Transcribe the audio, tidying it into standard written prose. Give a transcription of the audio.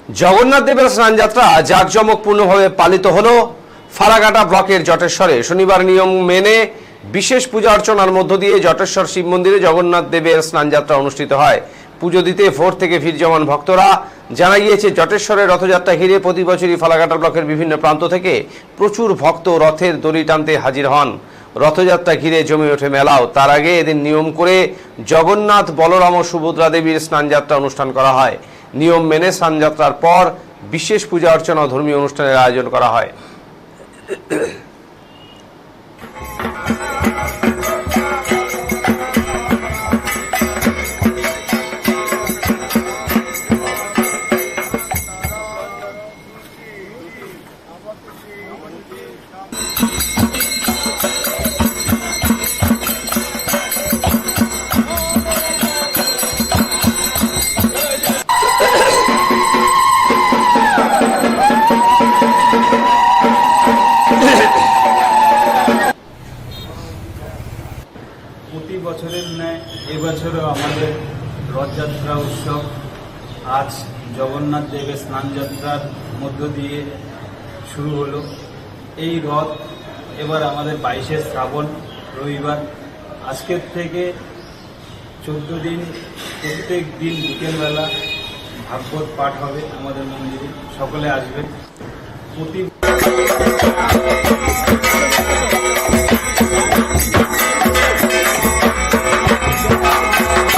জগন্নাথ দেবের স্নানযাত্রা জাঁকজমকপূর্ণভাবে পালিত হলো ফালাকাটা ব্লকের জটেশ্বরে। শনিবার নিয়ম মেনে বিশেষ পূজা অর্চনার মধ্য দিয়ে জটেশ্বর শিব মন্দিরে জগন্নাথ দেবের স্নানযাত্রা অনুষ্ঠিত হয়। পুজো দিতে ভোর থেকে ভিড় জমান ভক্তরা। জানা গিয়েছে, জটেশ্বরের রথযাত্রা ঘিরে প্রতি বছরই ফালাকাটা ব্লকের বিভিন্ন প্রান্ত থেকে প্রচুর ভক্ত রথের দড়ি টানতে হাজির হন। রথযাত্রা ঘিরে জমে ওঠে মেলাও। তার আগে এদিন নিয়ম করে জগন্নাথ, বলরাম ও সুভদ্রা দেবীর স্নানযাত্রা অনুষ্ঠান করা হয়। নিয়ম মেনে স্নানযাত্রার পর বিশেষ পূজা অর্চনা ও ধর্মীয় অনুষ্ঠানের আয়োজন করা হয়। প্রতি বছরের ন্যায় এবছরও আমাদের রথযাত্রা উৎসব আজ জগন্নাথ দেবের স্নানযাত্রার মধ্য দিয়ে শুরু হলো। এই রথ এবার আমাদের 22শে শ্রাবণ রবিবার। আজকের থেকে 14 দিন প্রত্যেক দিন বিকেলবেলা ভাগবত পাঠ হবে আমাদের মন্দিরে। সকলে আসবেন। প্রতি